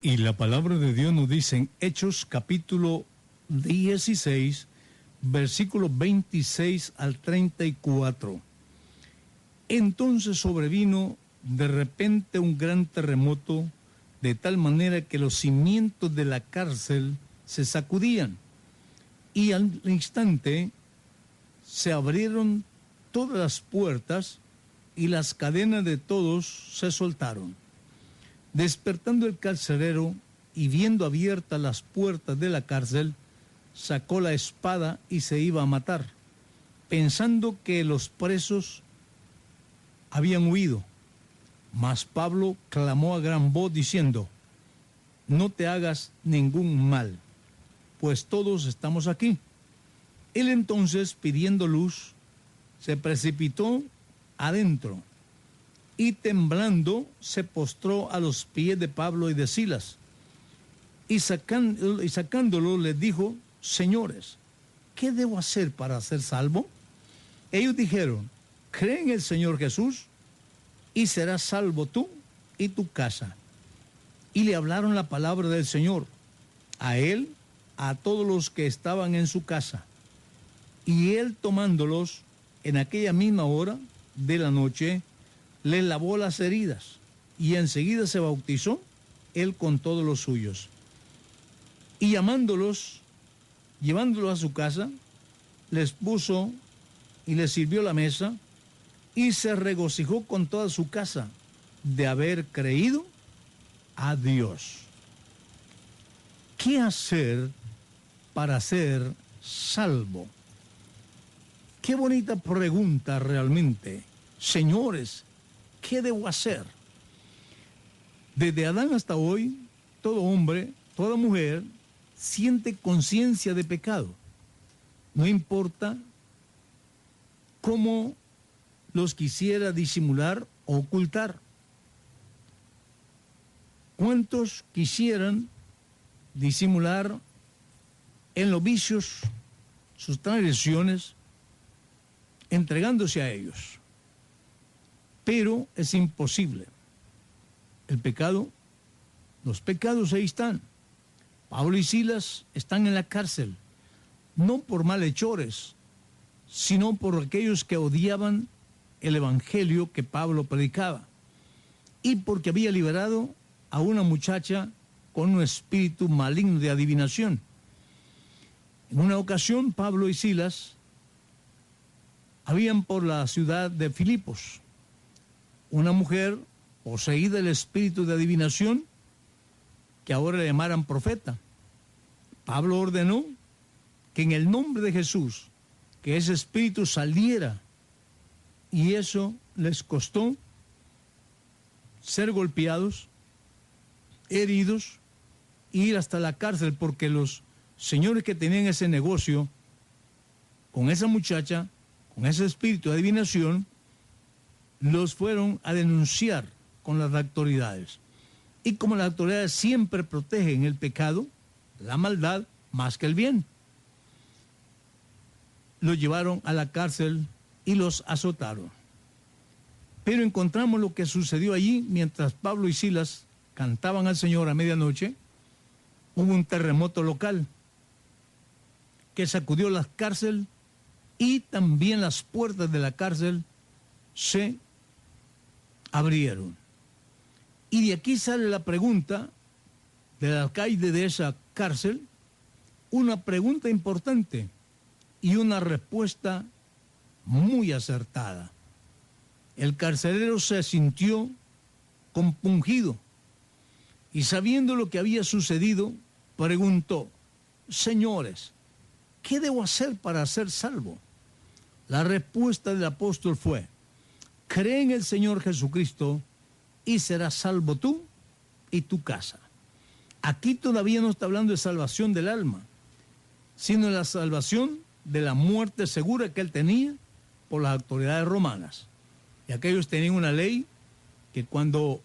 Y la palabra de Dios nos dice en Hechos capítulo 16, versículos 26 al 34. Entonces sobrevino de repente un gran terremoto, de tal manera que los cimientos de la cárcel se sacudían, y al instante se abrieron todas las puertas y las cadenas de todos se soltaron. Despertando el carcelero y viendo abiertas las puertas de la cárcel, sacó la espada y se iba a matar, pensando que los presos habían huido. Mas Pablo clamó a gran voz diciendo: no te hagas ningún mal, pues todos estamos aquí. Él entonces, pidiendo luz, se precipitó adentro y temblando se postró a los pies de Pablo y de Silas, y sacándolo les dijo: señores, ¿qué debo hacer para ser salvo? Ellos dijeron: cree en el Señor Jesús y serás salvo tú y tu casa. Y le hablaron la palabra del Señor, a él, a todos los que estaban en su casa. Y él, tomándolos en aquella misma hora de la noche, les lavó las heridas, y enseguida se bautizó él con todos los suyos. Y llevándolos a su casa, les puso y les sirvió la mesa, y se regocijó con toda su casa de haber creído a Dios. ¿Qué hacer para ser salvo? Qué bonita pregunta realmente. Señores, ¿qué debo hacer? Desde Adán hasta hoy, todo hombre, toda mujer siente conciencia de pecado. No importa cómo los quisiera disimular o ocultar. ¿Cuántos quisieran disimular en los vicios sus transgresiones, entregándose a ellos? Pero es imposible. El pecado, los pecados ahí están. Pablo y Silas están en la cárcel, no por malhechores, sino por aquellos que odiaban el evangelio que Pablo predicaba, y porque había liberado a una muchacha con un espíritu maligno de adivinación. En una ocasión, Pablo y Silas habían por la ciudad de Filipos una mujer poseída del espíritu de adivinación, que ahora le llamaran profeta. Pablo ordenó que en el nombre de Jesús, que ese espíritu saliera, y eso les costó ser golpeados, heridos, ir hasta la cárcel, porque los señores que tenían ese negocio con esa muchacha, con ese espíritu de adivinación, los fueron a denunciar con las autoridades. Y como las autoridades siempre protegen el pecado, la maldad, más que el bien, los llevaron a la cárcel y los azotaron. Pero encontramos lo que sucedió allí mientras Pablo y Silas cantaban al Señor a medianoche. Hubo un terremoto local que sacudió la cárcel, y también las puertas de la cárcel se abrieron. Y de aquí sale la pregunta del alcaide de esa cárcel, una pregunta importante y una respuesta muy acertada. El carcelero se sintió compungido y, sabiendo lo que había sucedido, preguntó: señores, ¿qué debo hacer para ser salvo? La respuesta del apóstol fue: cree en el Señor Jesucristo y serás salvo tú y tu casa. Aquí todavía no está hablando de salvación del alma, sino de la salvación de la muerte segura que él tenía por las autoridades romanas. Y aquellos tenían una ley que cuando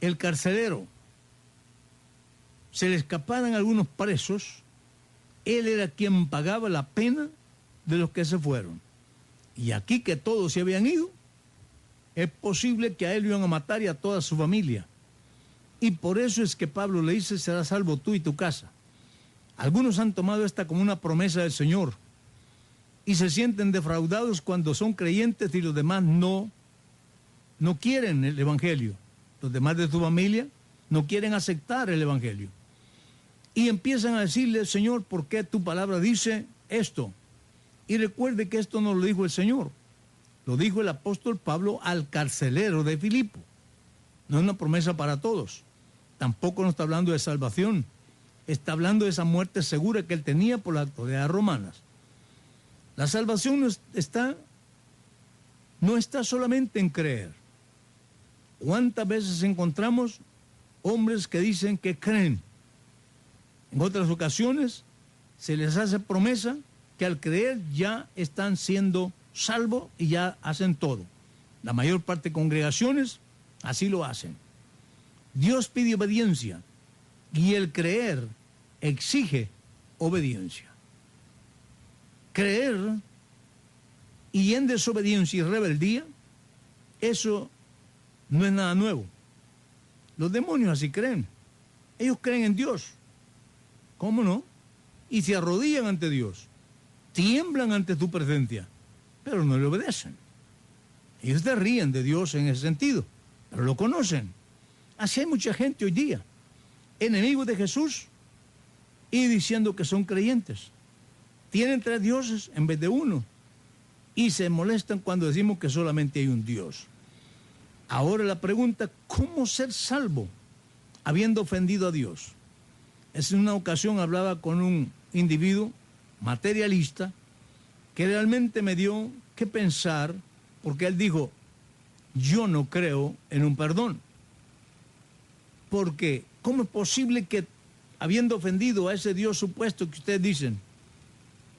el carcelero se le escaparan algunos presos, él era quien pagaba la pena de los que se fueron. Y aquí, que todos se habían ido, es posible que a él lo iban a matar y a toda su familia. Y por eso es que Pablo le dice, serás salvo tú y tu casa. Algunos han tomado esta como una promesa del Señor y se sienten defraudados cuando son creyentes y los demás no quieren el Evangelio. Los demás de tu familia no quieren aceptar el Evangelio. Y empiezan a decirle, Señor, ¿por qué tu palabra dice esto? Y recuerde que esto no lo dijo el Señor. Lo dijo el apóstol Pablo al carcelero de Filipo. No es una promesa para todos. Tampoco nos está hablando de salvación. Está hablando de esa muerte segura que él tenía por las autoridades romanas. La salvación no está solamente en creer. ¿Cuántas veces encontramos hombres que dicen que creen? En otras ocasiones se les hace promesa que al creer ya están siendo salvos y ya hacen todo. La mayor parte de congregaciones así lo hacen. Dios pide obediencia y el creer exige obediencia. Creer y en desobediencia y rebeldía, eso no es nada nuevo. Los demonios así creen. Ellos creen en Dios. ¿Cómo no? Y se arrodillan ante Dios. Tiemblan ante tu presencia, pero no le obedecen. Ellos se ríen de Dios en ese sentido, pero lo conocen. Así hay mucha gente hoy día, enemigos de Jesús y diciendo que son creyentes. Tienen 3 dioses en vez de uno y se molestan cuando decimos que solamente hay un Dios. Ahora la pregunta, ¿cómo ser salvo habiendo ofendido a Dios? Es en una ocasión hablaba con un individuo materialista que realmente me dio que pensar, porque él dijo, yo no creo en un perdón. Porque, ¿cómo es posible que habiendo ofendido a ese Dios supuesto que ustedes dicen,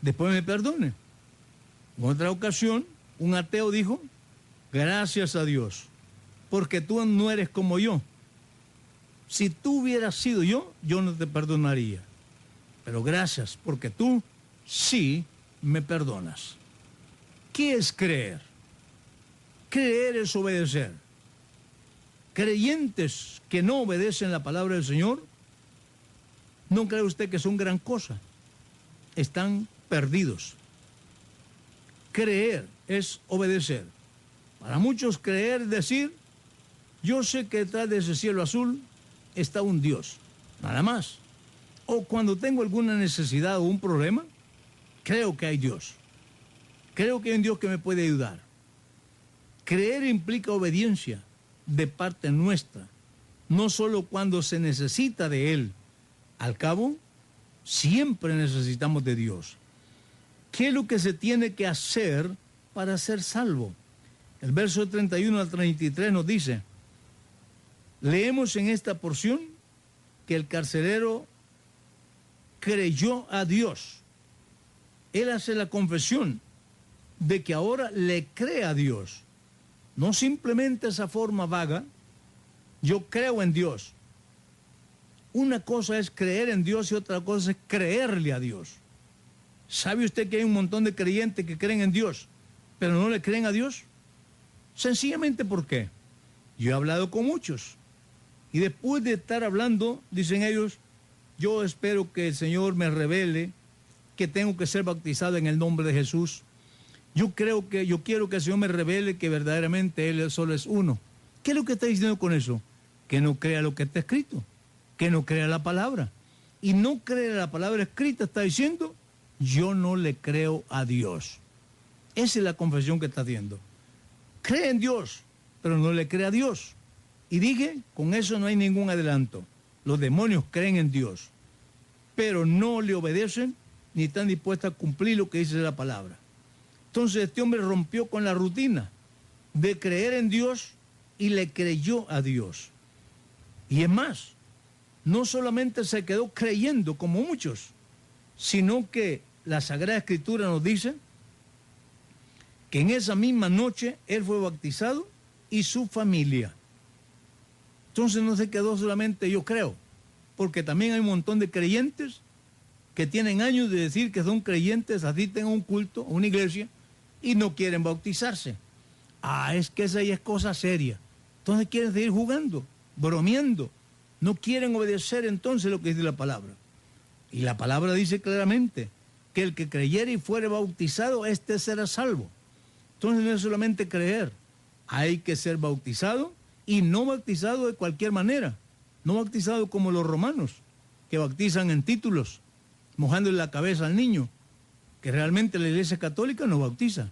después me perdone? En otra ocasión, un ateo dijo, gracias a Dios, porque tú no eres como yo. Si tú hubieras sido yo no te perdonaría. Pero gracias, porque tú sí me perdonas. ¿Qué es creer? Creer es obedecer. Creyentes que no obedecen la palabra del Señor, no cree usted que son gran cosa. Están perdidos. Creer es obedecer. Para muchos creer es decir, yo sé que detrás de ese cielo azul está un Dios, nada más. O cuando tengo alguna necesidad o un problema, creo que hay Dios. Creo que hay un Dios que me puede ayudar. Creer implica obediencia de parte nuestra, no solo cuando se necesita de Él. Al cabo, siempre necesitamos de Dios. ¿Qué es lo que se tiene que hacer para ser salvo? El verso 31 al 33 nos dice, leemos en esta porción que el carcelero creyó a Dios. Él hace la confesión de que ahora le cree a Dios. No simplemente esa forma vaga, yo creo en Dios. Una cosa es creer en Dios y otra cosa es creerle a Dios. ¿Sabe usted que hay un montón de creyentes que creen en Dios, pero no le creen a Dios? Sencillamente, ¿por qué? Yo he hablado con muchos y después de estar hablando, dicen ellos, yo espero que el Señor me revele que tengo que ser bautizado en el nombre de Jesús. Yo quiero que el Señor me revele que verdaderamente Él solo es uno. ¿Qué es lo que está diciendo con eso? Que no crea lo que está escrito, que no crea la palabra. Y no crea la palabra escrita, está diciendo, yo no le creo a Dios. Esa es la confesión que está haciendo. Cree en Dios, pero no le cree a Dios. Y dije, con eso no hay ningún adelanto. Los demonios creen en Dios, pero no le obedecen ni están dispuestos a cumplir lo que dice la palabra. Entonces este hombre rompió con la rutina de creer en Dios y le creyó a Dios. Y es más, no solamente se quedó creyendo como muchos, sino que la Sagrada Escritura nos dice que en esa misma noche él fue bautizado y su familia. Entonces no se quedó solamente yo creo, porque también hay un montón de creyentes que tienen años de decir que son creyentes, asisten a un culto, a una iglesia, y no quieren bautizarse. Es que esa ya es cosa seria. Entonces quieren seguir jugando, bromeando, No quieren obedecer entonces lo que dice la palabra. Y la palabra dice claramente que el que creyere y fuere bautizado, éste será salvo. Entonces no es solamente creer, hay que ser bautizado y no bautizado de cualquier manera. No bautizado como los romanos, que bautizan en títulos, mojándole la cabeza al niño, que realmente la Iglesia Católica no bautiza.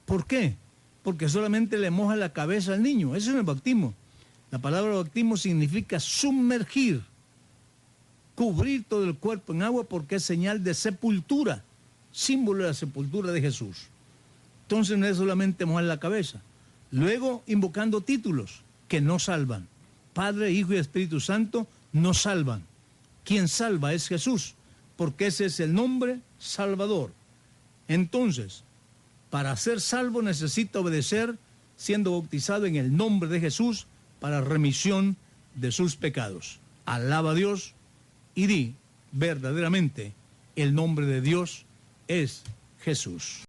¿Por qué? Porque solamente le moja la cabeza al niño. Eso no es bautismo. La palabra bautismo significa sumergir, cubrir todo el cuerpo en agua, porque es señal de sepultura, símbolo de la sepultura de Jesús. Entonces no es solamente mojar la cabeza. Luego invocando títulos que no salvan. Padre, Hijo y Espíritu Santo no salvan. Quien salva es Jesús, porque ese es el nombre Salvador. Entonces, para ser salvo necesita obedecer siendo bautizado en el nombre de Jesús para remisión de sus pecados. Alaba a Dios y di verdaderamente, el nombre de Dios es Jesús.